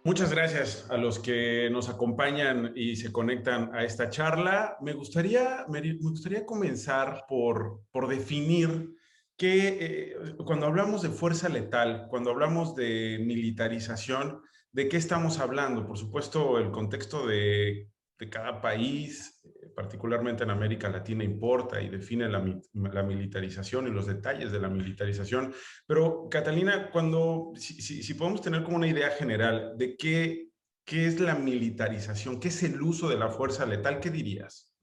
Muchas gracias a los que nos acompañan y se conectan a esta charla. Me gustaría comenzar por definir que cuando hablamos de fuerza letal, cuando hablamos de militarización, ¿de qué estamos hablando? Por supuesto, el contexto de cada país, particularmente en América Latina, importa y define la militarización y los detalles de la militarización. Pero, Catalina, si podemos tener como una idea general de qué es la militarización, qué es el uso de la fuerza letal, ¿qué dirías?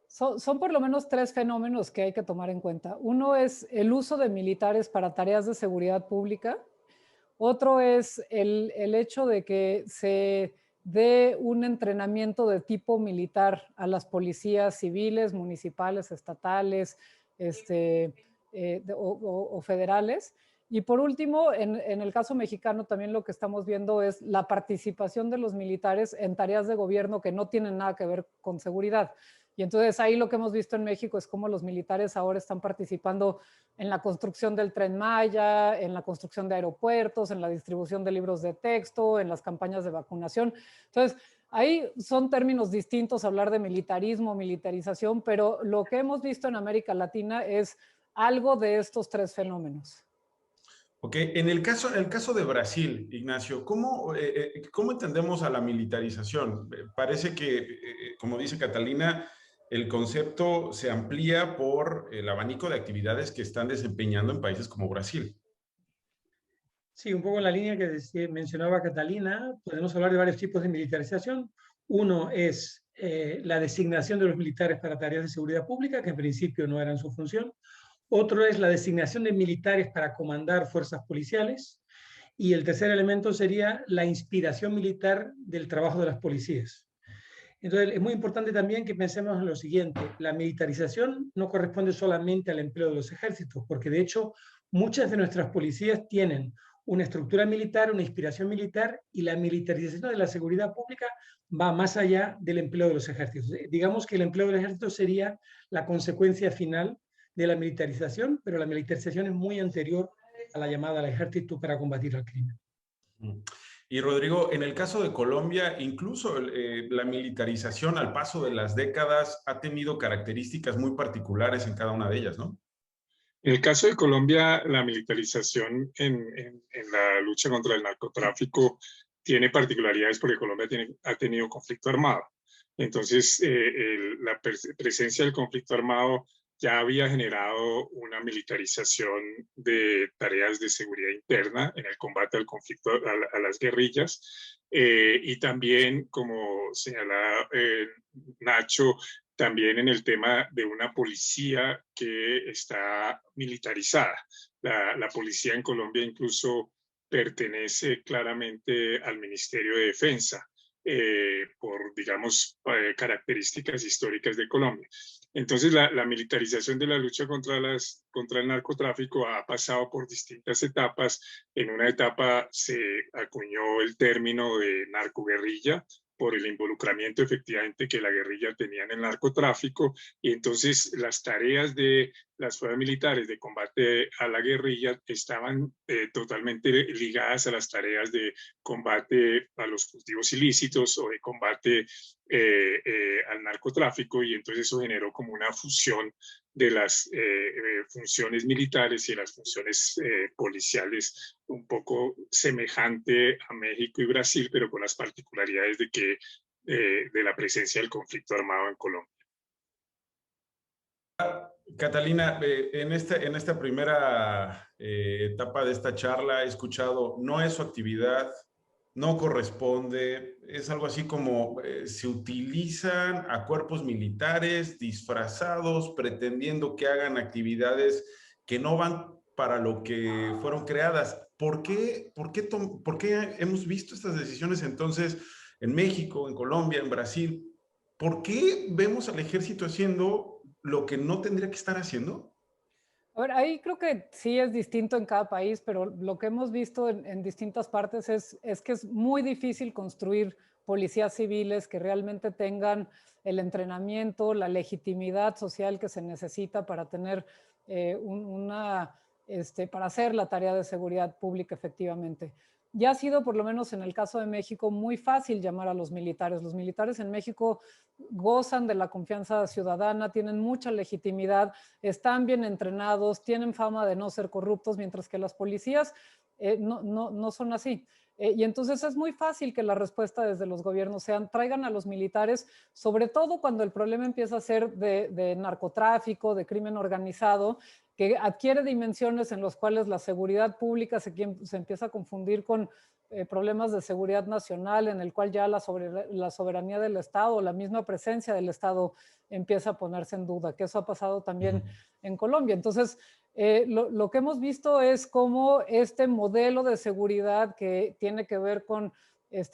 Son por lo menos tres fenómenos que hay que tomar en cuenta. Uno es el uso de militares para tareas de seguridad pública. Otro es el hecho de que se dé un entrenamiento de tipo militar a las policías civiles, municipales, estatales o federales. Y por último, en el caso mexicano también lo que estamos viendo es la participación de los militares en tareas de gobierno que no tienen nada que ver con seguridad. Y entonces ahí lo que hemos visto en México es cómo los militares ahora están participando en la construcción del Tren Maya, en la construcción de aeropuertos, en la distribución de libros de texto, en las campañas de vacunación. Entonces, ahí son términos distintos hablar de militarismo, militarización, pero lo que hemos visto en América Latina es algo de estos tres fenómenos. Ok, en el caso de Brasil, Ignacio, ¿cómo entendemos a la militarización? Parece que, como dice Catalina, el concepto se amplía por el abanico de actividades que están desempeñando en países como Brasil. Sí, un poco en la línea que mencionaba Catalina, podemos hablar de varios tipos de militarización. Uno es la designación de los militares para tareas de seguridad pública, que en principio no eran su función. Otro es la designación de militares para comandar fuerzas policiales. Y el tercer elemento sería la inspiración militar del trabajo de las policías. Entonces, es muy importante también que pensemos en lo siguiente. La militarización no corresponde solamente al empleo de los ejércitos, porque de hecho muchas de nuestras policías tienen una estructura militar, una inspiración militar, y la militarización de la seguridad pública va más allá del empleo de los ejércitos. Digamos que el empleo del ejército sería la consecuencia final de la militarización, pero la militarización es muy anterior a la llamada al ejército para combatir al crimen. Y Rodrigo, en el caso de Colombia, incluso la militarización al paso de las décadas ha tenido características muy particulares en cada una de ellas, ¿no? En el caso de Colombia, la militarización en la lucha contra el narcotráfico tiene particularidades porque Colombia ha tenido conflicto armado. Entonces, la presencia del conflicto armado ya había generado una militarización de tareas de seguridad interna en el combate al conflicto, a las guerrillas. Y también, como señalaba Nacho, también en el tema de una policía que está militarizada. La policía en Colombia incluso pertenece claramente al Ministerio de Defensa por, digamos, características históricas de Colombia. Entonces, la militarización de la lucha contra el narcotráfico ha pasado por distintas etapas. En una etapa se acuñó el término de narcoguerrilla, por el involucramiento efectivamente que la guerrilla tenía en el narcotráfico, y entonces las tareas de las fuerzas militares de combate a la guerrilla estaban totalmente ligadas a las tareas de combate a los cultivos ilícitos o de combate al narcotráfico, y entonces eso generó como una fusión de las funciones militares y las funciones policiales, un poco semejante a México y Brasil, pero con las particularidades de la presencia del conflicto armado en Colombia. Catalina, en esta primera etapa de esta charla he escuchado, no es su actividad, no corresponde, es algo así como se utilizan a cuerpos militares disfrazados, pretendiendo que hagan actividades que no van para lo que fueron creadas. ¿Por qué hemos visto estas decisiones entonces en México, en Colombia, en Brasil? ¿Por qué vemos al ejército haciendo lo que no tendría que estar haciendo? A ver, ahí creo que sí es distinto en cada país, pero lo que hemos visto en distintas partes es que es muy difícil construir policías civiles que realmente tengan el entrenamiento, la legitimidad social que se necesita para tener una para hacer la tarea de seguridad pública efectivamente. Ya ha sido, por lo menos en el caso de México, muy fácil llamar a los militares. Los militares en México gozan de la confianza ciudadana, tienen mucha legitimidad, están bien entrenados, tienen fama de no ser corruptos, mientras que las policías no son así. Y entonces es muy fácil que la respuesta desde los gobiernos sean traigan a los militares, sobre todo cuando el problema empieza a ser de narcotráfico, de crimen organizado, que adquiere dimensiones en las cuales la seguridad pública se empieza a confundir con problemas de seguridad nacional, en el cual ya la soberanía del Estado, la misma presencia del Estado empieza a ponerse en duda, que eso ha pasado también en Colombia. Entonces, lo que hemos visto es cómo este modelo de seguridad que tiene que ver con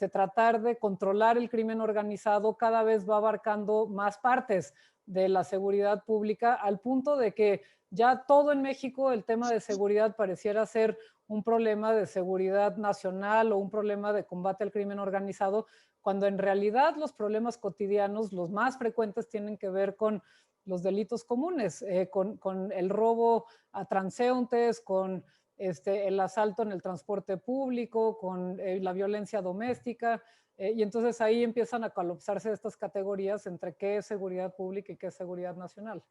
tratar de controlar el crimen organizado cada vez va abarcando más partes de la seguridad pública, al punto de que ya todo en México el tema de seguridad pareciera ser un problema de seguridad nacional o un problema de combate al crimen organizado, cuando en realidad los problemas cotidianos, los más frecuentes, tienen que ver con los delitos comunes, con el robo a transeúntes, con el asalto en el transporte público, con la violencia doméstica, y entonces ahí empiezan a colapsarse estas categorías entre qué es seguridad pública y qué es seguridad nacional.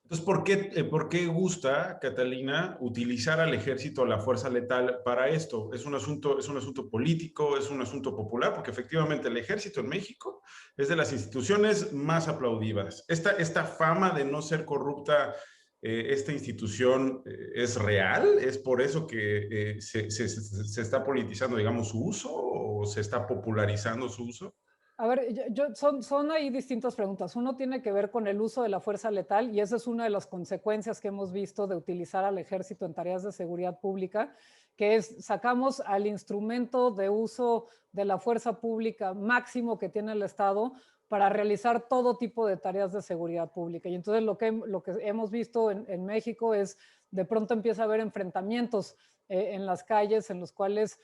Entonces, ¿por qué gusta, Catalina, utilizar al ejército o la fuerza letal para esto? ¿Es un asunto político? ¿Es un asunto popular? Porque efectivamente el ejército en México es de las instituciones más aplaudidas. Esta fama de no ser corrupta, esta institución, ¿es real? ¿Es por eso que se está politizando, digamos, su uso o se está popularizando su uso? A ver, son ahí distintas preguntas. Uno tiene que ver con el uso de la fuerza letal y esa es una de las consecuencias que hemos visto de utilizar al ejército en tareas de seguridad pública, que es sacamos al instrumento de uso de la fuerza pública máximo que tiene el Estado para realizar todo tipo de tareas de seguridad pública. Y entonces lo que hemos visto en México es de pronto empieza a haber enfrentamientos en las calles en los cuales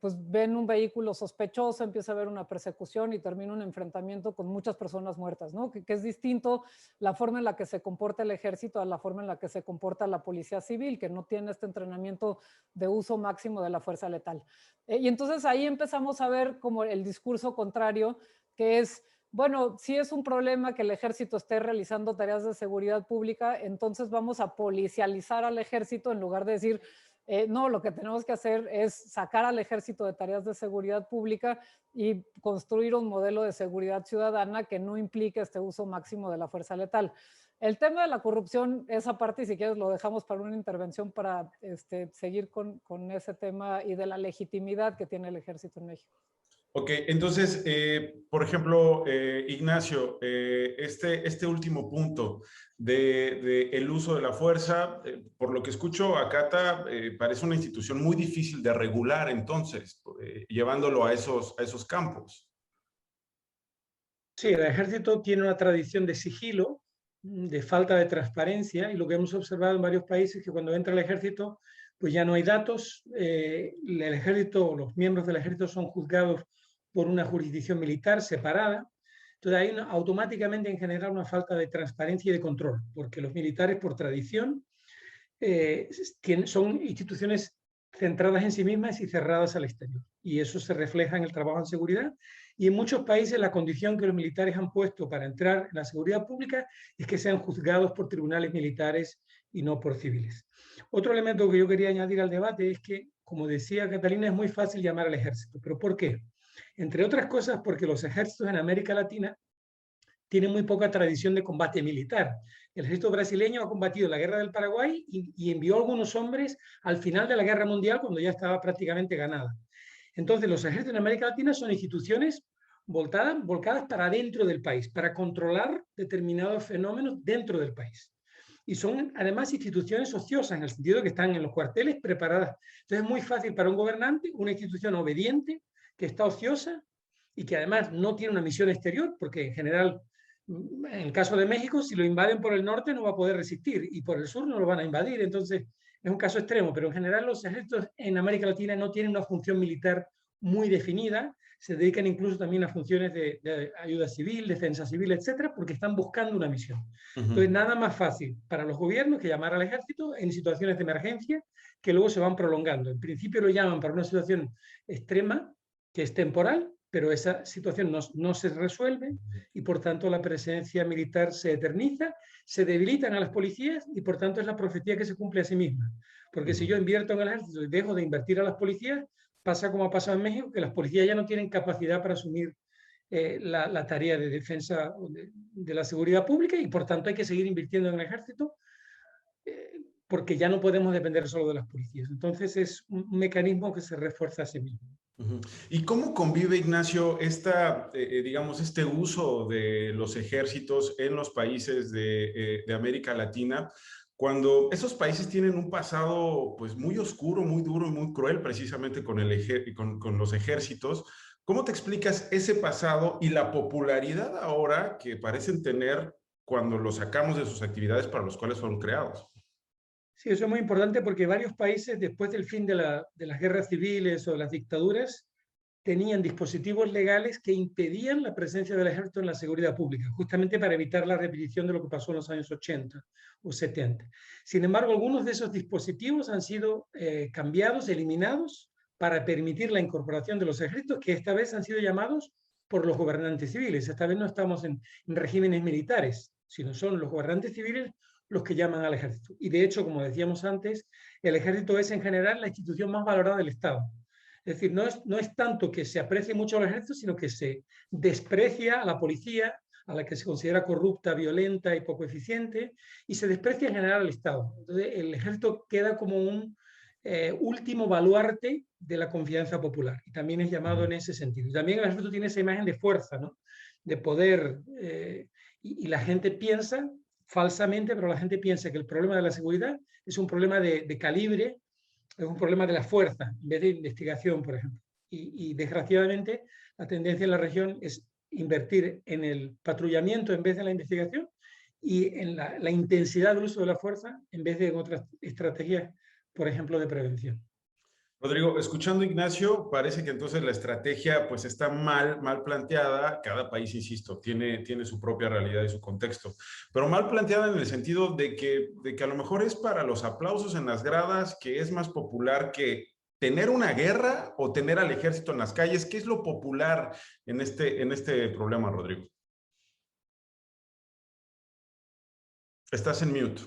pues ven un vehículo sospechoso, empieza a haber una persecución y termina un enfrentamiento con muchas personas muertas, ¿no? Que es distinto la forma en la que se comporta el ejército a la forma en la que se comporta la policía civil, que no tiene este entrenamiento de uso máximo de la fuerza letal. Y entonces ahí empezamos a ver como el discurso contrario, que es, bueno, si es un problema que el ejército esté realizando tareas de seguridad pública, entonces vamos a policializar al ejército en lugar de decir, no, lo que tenemos que hacer es sacar al ejército de tareas de seguridad pública y construir un modelo de seguridad ciudadana que no implique este uso máximo de la fuerza letal. El tema de la corrupción, esa parte, y si quieres lo dejamos para una intervención para seguir con ese tema y de la legitimidad que tiene el ejército en México. Ok, entonces, por ejemplo, Ignacio, este último punto de el uso de la fuerza, por lo que escucho, Acata parece una institución muy difícil de regular, entonces, llevándolo a esos campos. Sí, el ejército tiene una tradición de sigilo, de falta de transparencia, y lo que hemos observado en varios países es que cuando entra el ejército, pues ya no hay datos, el ejército, los miembros del ejército son juzgados por una jurisdicción militar separada. Entonces hay automáticamente en general una falta de transparencia y de control, porque los militares por tradición son instituciones centradas en sí mismas y cerradas al exterior. Y eso se refleja en el trabajo en seguridad. Y en muchos países la condición que los militares han puesto para entrar en la seguridad pública es que sean juzgados por tribunales militares y no por civiles. Otro elemento que yo quería añadir al debate es que, como decía Catalina, es muy fácil llamar al ejército. ¿Pero por qué? Entre otras cosas porque los ejércitos en América Latina tienen muy poca tradición de combate militar. El ejército brasileño ha combatido la guerra del Paraguay y envió a algunos hombres al final de la guerra mundial cuando ya estaba prácticamente ganada. Entonces los ejércitos en América Latina son instituciones volcadas para dentro del país, para controlar determinados fenómenos dentro del país. Y son además instituciones ociosas, en el sentido de que están en los cuarteles preparadas. Entonces es muy fácil para un gobernante, una institución obediente, que está ociosa y que además no tiene una misión exterior, porque en general, en el caso de México, si lo invaden por el norte no va a poder resistir y por el sur no lo van a invadir. Entonces es un caso extremo, pero en general los ejércitos en América Latina no tienen una función militar muy definida, se dedican incluso también a funciones de ayuda civil, defensa civil, etcétera, porque están buscando una misión. Entonces, nada más fácil para los gobiernos que llamar al ejército en situaciones de emergencia que luego se van prolongando. En principio lo llaman para una situación extrema, que es temporal, pero esa situación no se resuelve y por tanto la presencia militar se eterniza, se debilitan a las policías y por tanto es la profecía que se cumple a sí misma. Porque si yo invierto en el ejército y dejo de invertir a las policías, pasa como ha pasado en México, que las policías ya no tienen capacidad para asumir la tarea de defensa de la seguridad pública y por tanto hay que seguir invirtiendo en el ejército porque ya no podemos depender solo de las policías. Entonces es un mecanismo que se refuerza a sí mismo. ¿Y cómo convive, Ignacio, digamos, este uso de los ejércitos en los países de América Latina, cuando esos países tienen un pasado pues, muy oscuro, muy duro y muy cruel precisamente con los ejércitos? ¿Cómo te explicas ese pasado y la popularidad ahora que parecen tener cuando los sacamos de sus actividades para los cuales fueron creados? Sí, eso es muy importante porque varios países, después del fin de las guerras civiles o de las dictaduras, tenían dispositivos legales que impedían la presencia del ejército en la seguridad pública, justamente para evitar la repetición de lo que pasó en los años 80 o 70. Sin embargo, algunos de esos dispositivos han sido cambiados, eliminados, para permitir la incorporación de los ejércitos, que esta vez han sido llamados por los gobernantes civiles. Esta vez no estamos en regímenes militares, sino son los gobernantes civiles los que llaman al ejército. Y de hecho, como decíamos antes, el ejército es en general la institución más valorada del Estado. Es decir, no es tanto que se aprecie mucho al ejército, sino que se desprecia a la policía, a la que se considera corrupta, violenta y poco eficiente, y se desprecia en general al Estado. Entonces, el ejército queda como un último baluarte de la confianza popular, y también es llamado en ese sentido. Y también el ejército tiene esa imagen de fuerza, ¿no? De poder, y la gente piensa falsamente, pero la gente piensa que el problema de la seguridad es un problema de calibre, es un problema de la fuerza, en vez de investigación, por ejemplo. Y desgraciadamente, la tendencia en la región es invertir en el patrullamiento en vez de la investigación y en la intensidad del uso de la fuerza en vez de en otras estrategias, por ejemplo, de prevención. Rodrigo, escuchando a Ignacio, parece que entonces la estrategia pues está mal planteada. Cada país, insisto, tiene su propia realidad y su contexto, pero mal planteada en el sentido de que a lo mejor es para los aplausos en las gradas, que es más popular que tener una guerra o tener al ejército en las calles. ¿Qué es lo popular en este problema, Rodrigo? Estás en mute.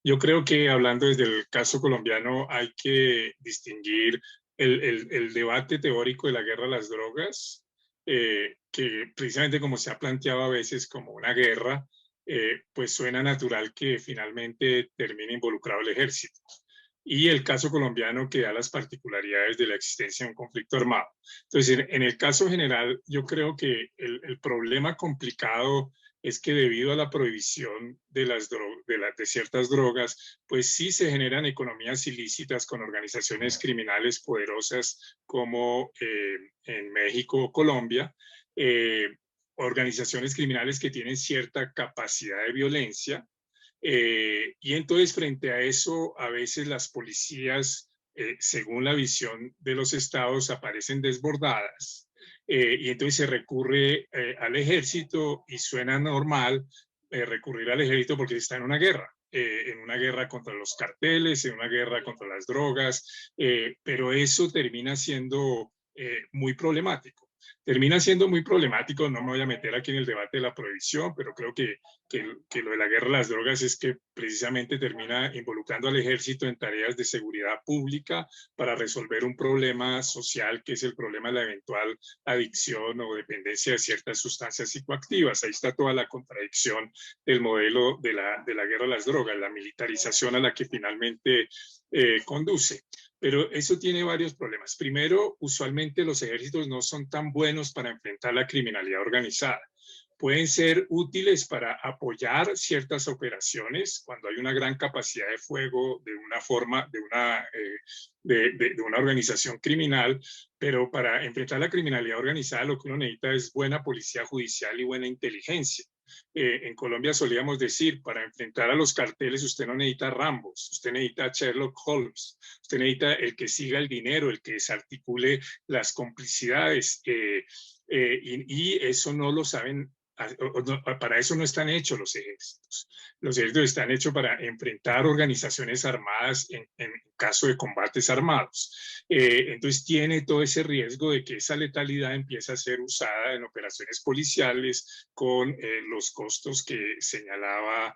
Yo creo que hablando desde el caso colombiano hay que distinguir el debate teórico de la guerra a las drogas, que precisamente como se ha planteado a veces como una guerra, pues suena natural que finalmente termine involucrado el ejército. Y el caso colombiano que da las particularidades de la existencia de un conflicto armado. Entonces, en el caso general, yo creo que el problema complicado es que debido a la prohibición de ciertas drogas, pues sí se generan economías ilícitas con organizaciones criminales poderosas como en México o Colombia, organizaciones criminales que tienen cierta capacidad de violencia, y entonces frente a eso a veces las policías, según la visión de los estados, aparecen desbordadas. Y entonces se recurre al ejército y suena normal recurrir al ejército porque está en una guerra contra los carteles, en una guerra contra las drogas, pero eso termina siendo muy problemático. Termina siendo muy problemático, no me voy a meter aquí en el debate de la prohibición, pero creo que lo de la guerra de las drogas es que precisamente termina involucrando al ejército en tareas de seguridad pública para resolver un problema social que es el problema de la eventual adicción o dependencia de ciertas sustancias psicoactivas. Ahí está toda la contradicción del modelo de la guerra de las drogas, la militarización a la que finalmente conduce. Pero eso tiene varios problemas. Primero, usualmente los ejércitos no son tan buenos para enfrentar la criminalidad organizada. Pueden ser útiles para apoyar ciertas operaciones cuando hay una gran capacidad de fuego de una organización criminal, pero para enfrentar la criminalidad organizada lo que uno necesita es buena policía judicial y buena inteligencia. En Colombia solíamos decir, para enfrentar a los carteles usted no necesita Rambos, usted necesita Sherlock Holmes, usted necesita el que siga el dinero, el que desarticule las complicidades, y eso no lo saben. Para eso no están hechos los ejércitos. Los ejércitos están hechos para enfrentar organizaciones armadas en caso de combates armados. Entonces tiene todo ese riesgo de que esa letalidad empiece a ser usada en operaciones policiales con los costos que señalaba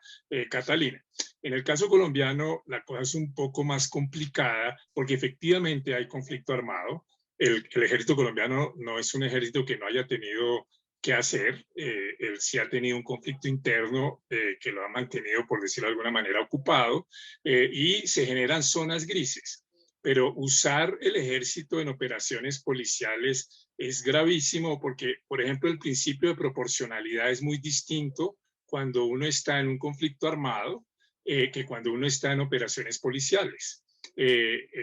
Catalina. En el caso colombiano, la cosa es un poco más complicada porque efectivamente hay conflicto armado. El ejército colombiano no es un ejército que no haya tenido que hacer. Él sí ha tenido un conflicto interno que lo ha mantenido, por decirlo de alguna manera, ocupado, y se generan zonas grises. Pero usar el ejército en operaciones policiales es gravísimo porque, por ejemplo, el principio de proporcionalidad es muy distinto cuando uno está en un conflicto armado que cuando uno está en operaciones policiales.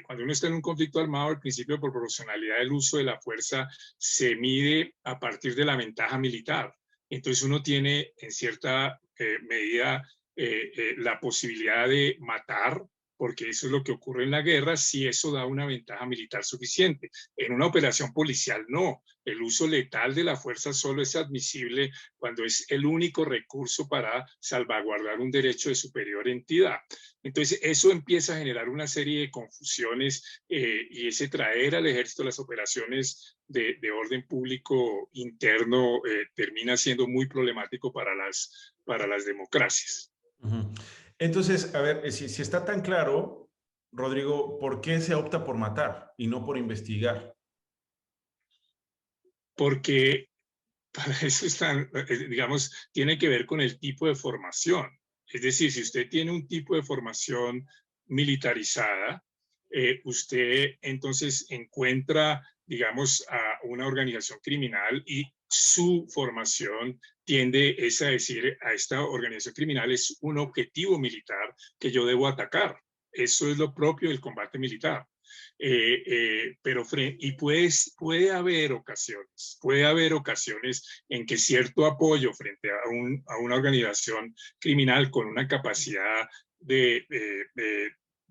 Cuando uno está en un conflicto armado, el principio de proporcionalidad del uso de la fuerza se mide a partir de la ventaja militar. Entonces uno tiene en cierta medida la posibilidad de matar, porque eso es lo que ocurre en la guerra, si eso da una ventaja militar suficiente. En una operación policial no. El uso letal de la fuerza solo es admisible cuando es el único recurso para salvaguardar un derecho de superior entidad. Entonces, eso empieza a generar una serie de confusiones y ese traer al ejército las operaciones de orden público interno termina siendo muy problemático para las democracias. Entonces, a ver, si está tan claro, Rodrigo, ¿por qué se opta por matar y no por investigar? Porque para eso están, digamos, tiene que ver con el tipo de formación. Es decir, si usted tiene un tipo de formación militarizada, usted entonces encuentra, digamos, a una organización criminal y su formación tiende a decir a esta organización criminal es un objetivo militar que yo debo atacar. Eso es lo propio del combate militar. Pero puede haber ocasiones en que cierto apoyo frente a una organización criminal con una capacidad de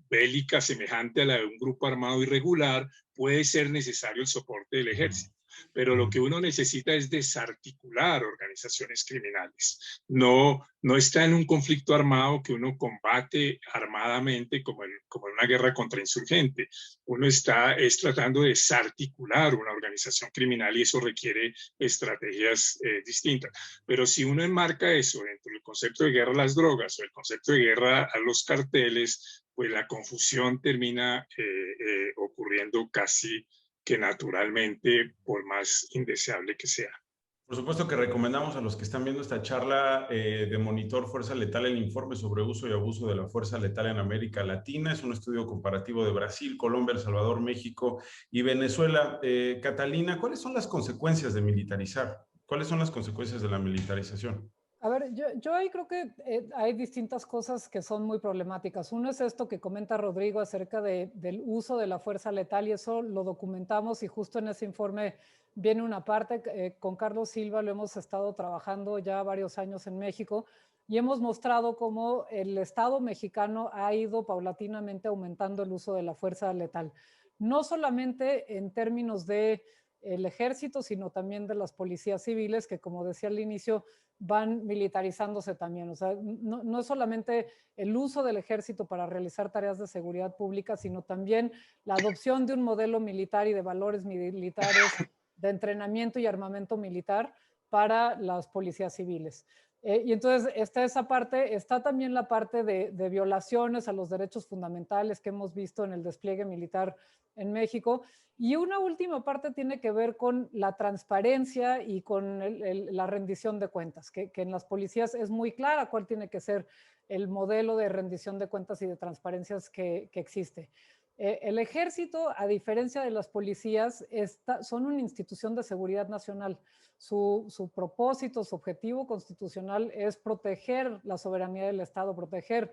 bélica semejante a la de un grupo armado irregular puede ser necesario el soporte del ejército. Pero lo que uno necesita es desarticular organizaciones criminales. No está en un conflicto armado que uno combate armadamente como en una guerra contra insurgentes. Uno está tratando de desarticular una organización criminal y eso requiere estrategias distintas. Pero si uno enmarca eso dentro del concepto de guerra a las drogas o el concepto de guerra a los carteles, pues la confusión termina ocurriendo casi que naturalmente, por más indeseable que sea. Por supuesto que recomendamos a los que están viendo esta charla de Monitor Fuerza Letal el informe sobre uso y abuso de la fuerza letal en América Latina. Es un estudio comparativo de Brasil, Colombia, El Salvador, México y Venezuela. Catalina, ¿cuáles son las consecuencias de militarizar? ¿Cuáles son las consecuencias de la militarización? A ver, yo ahí creo que hay distintas cosas que son muy problemáticas. Uno es esto que comenta Rodrigo acerca del uso de la fuerza letal y eso lo documentamos y justo en ese informe viene una parte. Con Carlos Silva lo hemos estado trabajando ya varios años en México y hemos mostrado cómo el Estado mexicano ha ido paulatinamente aumentando el uso de la fuerza letal. No solamente en términos de el ejército, sino también de las policías civiles que, como decía al inicio, van militarizándose también. O sea, no es solamente el uso del ejército para realizar tareas de seguridad pública, sino también la adopción de un modelo militar y de valores militares, de entrenamiento y armamento militar para las policías civiles. Y entonces está esa parte, está también la parte de violaciones a los derechos fundamentales que hemos visto en el despliegue militar en México. Y una última parte tiene que ver con la transparencia y con la rendición de cuentas, que en las policías es muy clara cuál tiene que ser el modelo de rendición de cuentas y de transparencias que existe. El ejército, a diferencia de las policías, son una institución de seguridad nacional. Su propósito, su objetivo constitucional es proteger la soberanía del Estado, proteger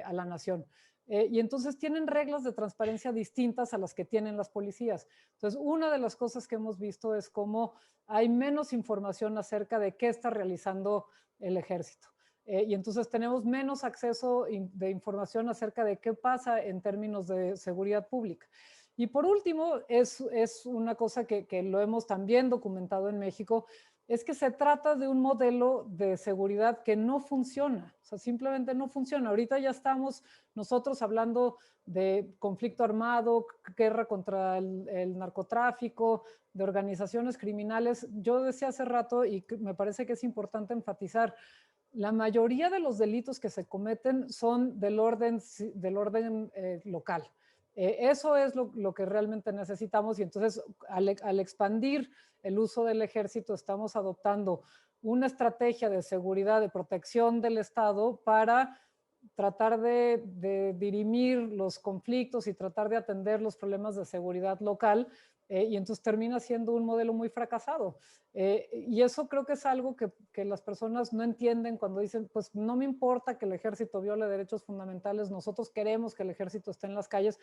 a la nación. y entonces tienen reglas de transparencia distintas a las que tienen las policías. Entonces, una de las cosas que hemos visto es cómo hay menos información acerca de qué está realizando el ejército. Y entonces tenemos menos acceso de información acerca de qué pasa en términos de seguridad pública. Y por último, es una cosa que lo hemos también documentado en México, es que se trata de un modelo de seguridad que no funciona, o sea, simplemente no funciona. Ahorita ya estamos nosotros hablando de conflicto armado, guerra contra el narcotráfico, de organizaciones criminales. Yo decía hace rato, y me parece que es importante enfatizar, la mayoría de los delitos que se cometen son del orden local. Eso es lo que realmente necesitamos, y entonces al expandir el uso del ejército estamos adoptando una estrategia de seguridad, de protección del Estado para tratar de dirimir los conflictos y tratar de atender los problemas de seguridad local, y entonces termina siendo un modelo muy fracasado. Y eso creo que es algo que las personas no entienden cuando dicen, pues no me importa que el ejército viole derechos fundamentales, nosotros queremos que el ejército esté en las calles.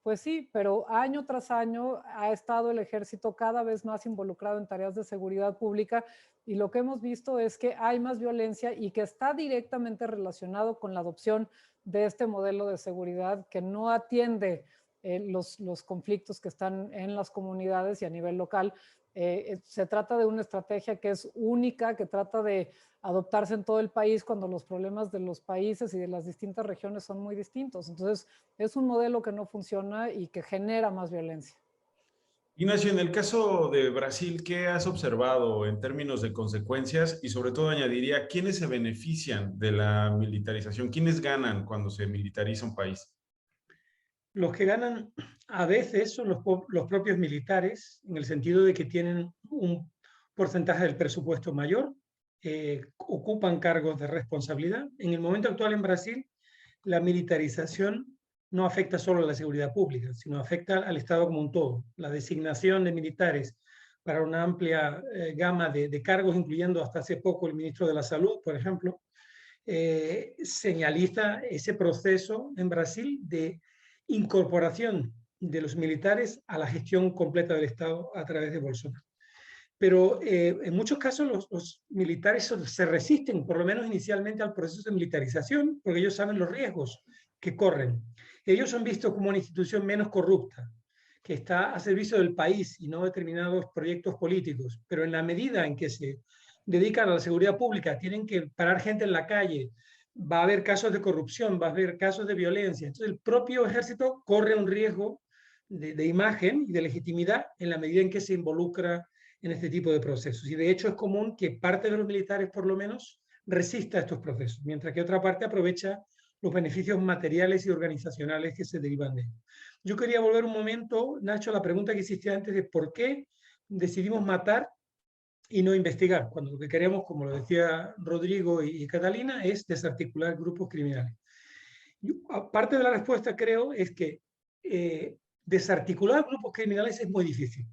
Pues sí, pero año tras año ha estado el ejército cada vez más involucrado en tareas de seguridad pública, y lo que hemos visto es que hay más violencia y que está directamente relacionado con la adopción de este modelo de seguridad que no atiende los conflictos que están en las comunidades y a nivel local. Se trata de una estrategia que es única, que trata de adoptarse en todo el país cuando los problemas de los países y de las distintas regiones son muy distintos. Entonces, es un modelo que no funciona y que genera más violencia. Ignacio, en el caso de Brasil, ¿qué has observado en términos de consecuencias? Y sobre todo añadiría, ¿quiénes se benefician de la militarización? ¿Quiénes ganan cuando se militariza un país? Los que ganan a veces son los propios militares, en el sentido de que tienen un porcentaje del presupuesto mayor, ocupan cargos de responsabilidad. En el momento actual en Brasil, la militarización no afecta solo a la seguridad pública, sino afecta al Estado como un todo. La designación de militares para una amplia gama de cargos, incluyendo hasta hace poco el ministro de la Salud, por ejemplo, señaliza ese proceso en Brasil de incorporación de los militares a la gestión completa del Estado a través de Bolsonaro. Pero en muchos casos los militares se resisten, por lo menos inicialmente, al proceso de militarización, porque ellos saben los riesgos que corren. Ellos son vistos como una institución menos corrupta, que está a servicio del país y no determinados proyectos políticos. Pero en la medida en que se dedican a la seguridad pública, tienen que parar gente en la calle, va a haber casos de corrupción, va a haber casos de violencia. Entonces el propio ejército corre un riesgo de imagen y de legitimidad en la medida en que se involucra en este tipo de procesos. Y de hecho es común que parte de los militares, por lo menos, resista a estos procesos, mientras que otra parte aprovecha los beneficios materiales y organizacionales que se derivan de ello. Yo quería volver un momento, Nacho, a la pregunta que hiciste antes de por qué decidimos matar y no investigar, cuando lo que queremos, como lo decía Rodrigo y Catalina, es desarticular grupos criminales. Parte de la respuesta, creo, es que desarticular grupos criminales es muy difícil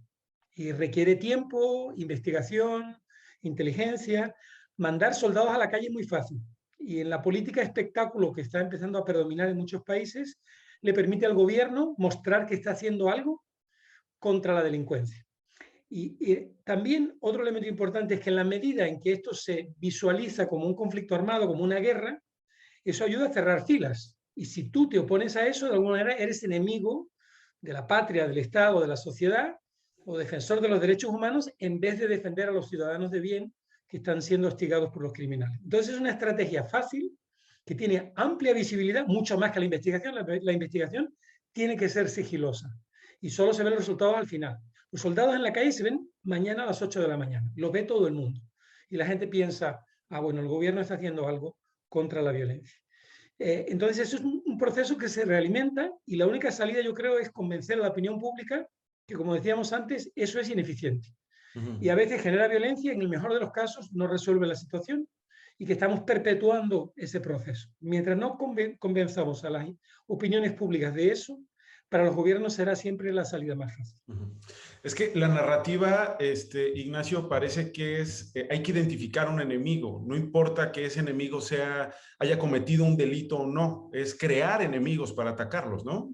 y requiere tiempo, investigación, inteligencia. Mandar soldados a la calle es muy fácil, y en la política de espectáculo que está empezando a predominar en muchos países, le permite al gobierno mostrar que está haciendo algo contra la delincuencia. Y también otro elemento importante es que en la medida en que esto se visualiza como un conflicto armado, como una guerra, eso ayuda a cerrar filas. Y si tú te opones a eso, de alguna manera eres enemigo de la patria, del Estado, de la sociedad, o defensor de los derechos humanos, en vez de defender a los ciudadanos de bien que están siendo hostigados por los criminales. Entonces es una estrategia fácil, que tiene amplia visibilidad, mucho más que la investigación. La investigación tiene que ser sigilosa y solo se ven los resultados al final. Los soldados en la calle se ven mañana a las 8 de la mañana, los ve todo el mundo. Y la gente piensa, ah, bueno, el gobierno está haciendo algo contra la violencia. Entonces eso es un proceso que se realimenta, y la única salida, yo creo, es convencer a la opinión pública que, como decíamos antes, eso es ineficiente. Y a veces genera violencia, en el mejor de los casos no resuelve la situación, y que estamos perpetuando ese proceso. Mientras no convenzamos a las opiniones públicas de eso, para los gobiernos será siempre la salida más fácil. Es que la narrativa, Ignacio, parece que hay que identificar un enemigo, no importa que ese enemigo haya cometido un delito o no, es crear enemigos para atacarlos, ¿no?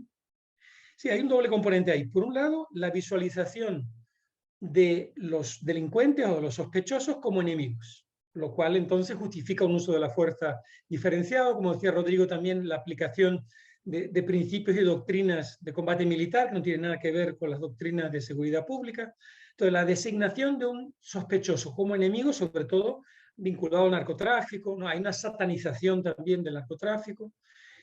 Sí, hay un doble componente ahí. Por un lado, la visualización de los delincuentes o de los sospechosos como enemigos, lo cual entonces justifica un uso de la fuerza diferenciado, como decía Rodrigo también, la aplicación de principios y doctrinas de combate militar, que no tienen nada que ver con las doctrinas de seguridad pública. Entonces, la designación de un sospechoso como enemigo, sobre todo vinculado al narcotráfico, ¿no? Hay una satanización también del narcotráfico.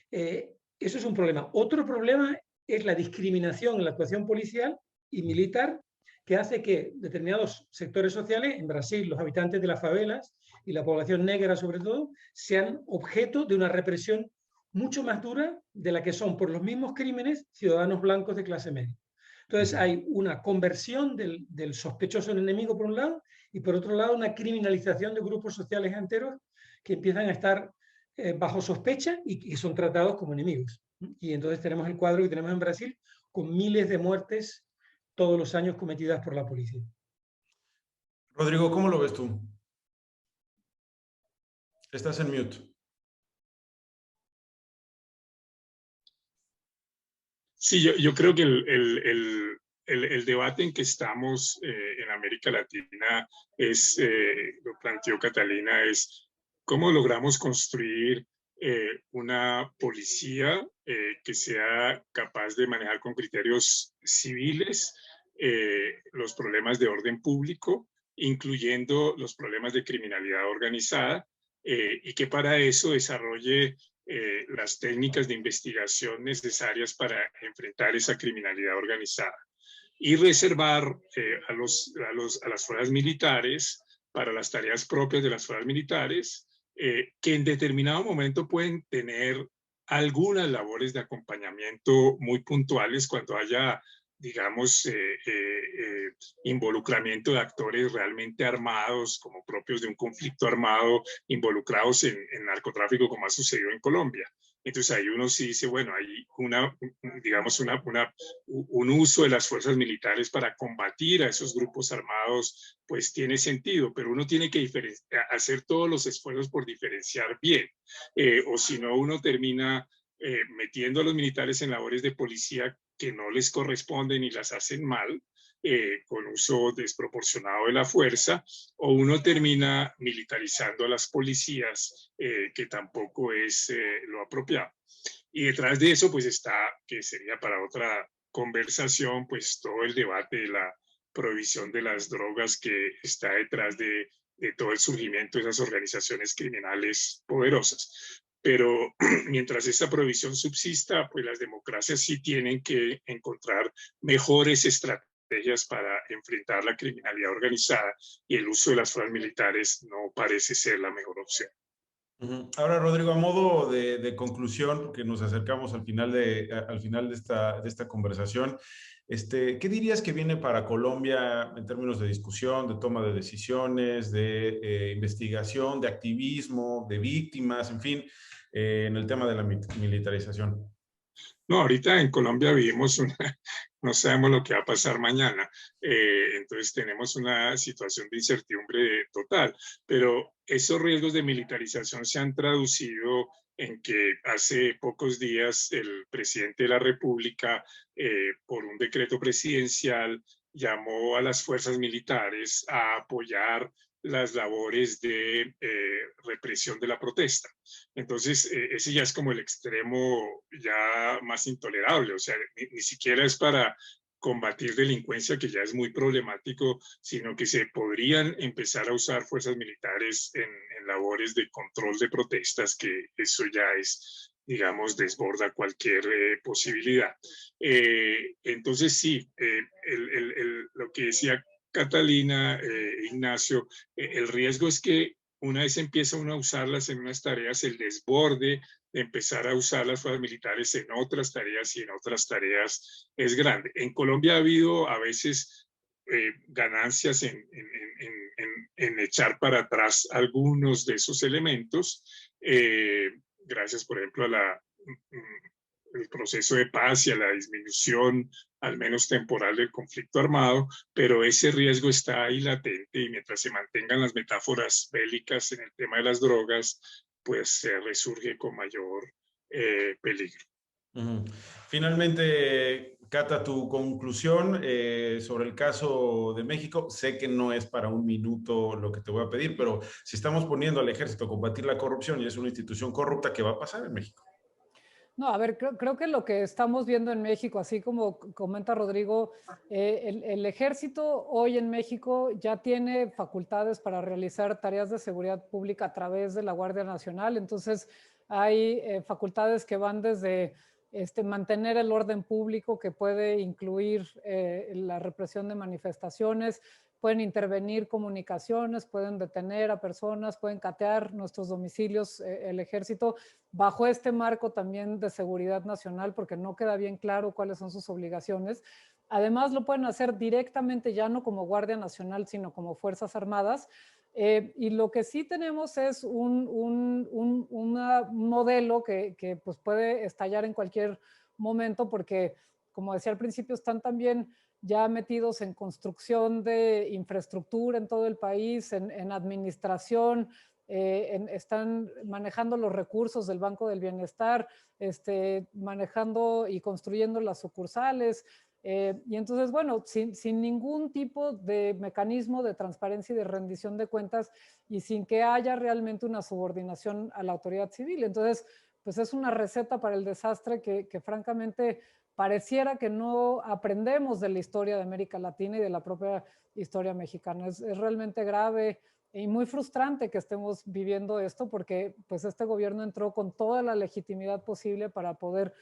Eso es un problema. Otro problema es la discriminación en la actuación policial y militar, que hace que determinados sectores sociales, en Brasil, los habitantes de las favelas y la población negra sobre todo, sean objeto de una represión mucho más dura de la que son por los mismos crímenes ciudadanos blancos de clase media. Entonces hay una conversión del sospechoso en enemigo por un lado y por otro lado una criminalización de grupos sociales enteros que empiezan a estar bajo sospecha y que son tratados como enemigos. Y entonces tenemos el cuadro que tenemos en Brasil con miles de muertes todos los años cometidas por la policía. Rodrigo, ¿cómo lo ves tú? Estás en mute. Sí, yo creo que el debate en que estamos en América Latina lo planteó Catalina, es cómo logramos construir una policía que sea capaz de manejar con criterios civiles los problemas de orden público, incluyendo los problemas de criminalidad organizada, y que para eso desarrolle las técnicas de investigación necesarias para enfrentar esa criminalidad organizada y reservar a las fuerzas militares para las tareas propias de las fuerzas militares, que en determinado momento pueden tener algunas labores de acompañamiento muy puntuales cuando haya, digamos, involucramiento de actores realmente armados, como propios de un conflicto armado, involucrados en narcotráfico, como ha sucedido en Colombia. Entonces ahí uno sí dice, bueno, hay un uso de las fuerzas militares para combatir a esos grupos armados, pues tiene sentido, pero uno tiene que hacer todos los esfuerzos por diferenciar bien, o si no uno termina metiendo a los militares en labores de policía que no les corresponden y las hacen mal, con uso desproporcionado de la fuerza, o uno termina militarizando a las policías, que tampoco es lo apropiado. Y detrás de eso, pues está, que sería para otra conversación, pues todo el debate de la prohibición de las drogas que está detrás de todo el surgimiento de esas organizaciones criminales poderosas. Pero mientras esta prohibición subsista, pues las democracias sí tienen que encontrar mejores estrategias para enfrentar la criminalidad organizada, y el uso de las fuerzas militares no parece ser la mejor opción. Ahora, Rodrigo, a modo de conclusión, porque nos acercamos al final de esta conversación, ¿qué dirías que viene para Colombia en términos de discusión, de toma de decisiones, de investigación, de activismo, de víctimas, en fin, en el tema de la militarización? No, ahorita en Colombia vivimos no sabemos lo que va a pasar mañana, entonces tenemos una situación de incertidumbre total, pero esos riesgos de militarización se han traducido en que hace pocos días el presidente de la República, por un decreto presidencial, llamó a las fuerzas militares a apoyar las labores de represión de la protesta. Entonces, ese ya es como el extremo ya más intolerable, o sea, ni siquiera es para combatir delincuencia, que ya es muy problemático, sino que se podrían empezar a usar fuerzas militares en labores de control de protestas, que eso ya es, digamos, desborda cualquier posibilidad. Entonces, sí, lo que decía Catalina, Ignacio, el riesgo es que una vez empieza uno a usarlas en unas tareas, el desborde de empezar a usar las fuerzas militares en otras tareas y en otras tareas es grande. En Colombia ha habido a veces ganancias en echar para atrás algunos de esos elementos, gracias, por ejemplo, a la el proceso de paz y a la disminución, al menos temporal, del conflicto armado, pero ese riesgo está ahí latente y mientras se mantengan las metáforas bélicas en el tema de las drogas, pues se resurge con mayor peligro. Finalmente, Cata, tu conclusión sobre el caso de México. Sé que no es para un minuto lo que te voy a pedir, pero si estamos poniendo al ejército a combatir la corrupción y es una institución corrupta, ¿qué va a pasar en México? No, a ver, creo que lo que estamos viendo en México, así como comenta Rodrigo, el ejército hoy en México ya tiene facultades para realizar tareas de seguridad pública a través de la Guardia Nacional. Entonces, hay facultades que van desde mantener el orden público, que puede incluir la represión de manifestaciones, pueden intervenir comunicaciones, pueden detener a personas, pueden catear nuestros domicilios, el ejército, bajo este marco también de seguridad nacional, porque no queda bien claro cuáles son sus obligaciones. Además, lo pueden hacer directamente, ya no como Guardia Nacional, sino como Fuerzas Armadas. Y lo que sí tenemos es un modelo que pues puede estallar en cualquier momento, porque, como decía al principio, están también ya metidos en construcción de infraestructura en todo el país, en administración, están manejando los recursos del Banco del Bienestar, manejando y construyendo las sucursales. Y entonces, bueno, sin ningún tipo de mecanismo de transparencia y de rendición de cuentas y sin que haya realmente una subordinación a la autoridad civil. Entonces, pues es una receta para el desastre que francamente pareciera que no aprendemos de la historia de América Latina y de la propia historia mexicana. Es realmente grave y muy frustrante que estemos viviendo esto, porque pues este gobierno entró con toda la legitimidad posible para poder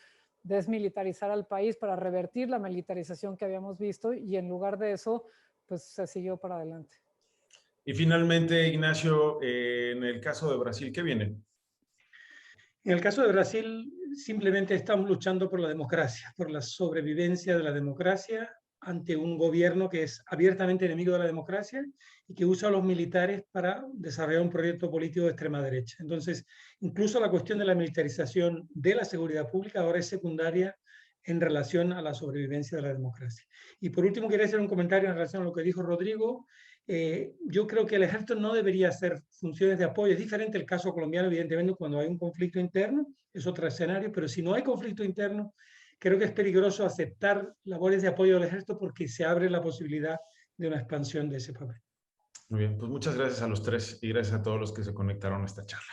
desmilitarizar al país, para revertir la militarización que habíamos visto, y en lugar de eso, pues se siguió para adelante. Y finalmente, Ignacio, en el caso de Brasil, ¿qué viene? En el caso de Brasil, simplemente estamos luchando por la democracia, por la sobrevivencia de la democracia ante un gobierno que es abiertamente enemigo de la democracia y que usa a los militares para desarrollar un proyecto político de extrema derecha. Entonces, incluso la cuestión de la militarización de la seguridad pública ahora es secundaria en relación a la sobrevivencia de la democracia. Y por último, quería hacer un comentario en relación a lo que dijo Rodrigo. Yo creo que el ejército no debería hacer funciones de apoyo. Es diferente el caso colombiano, evidentemente, cuando hay un conflicto interno, es otro escenario, pero si no hay conflicto interno, creo que es peligroso aceptar labores de apoyo del ejército porque se abre la posibilidad de una expansión de ese papel. Muy bien, pues muchas gracias a los tres y gracias a todos los que se conectaron a esta charla.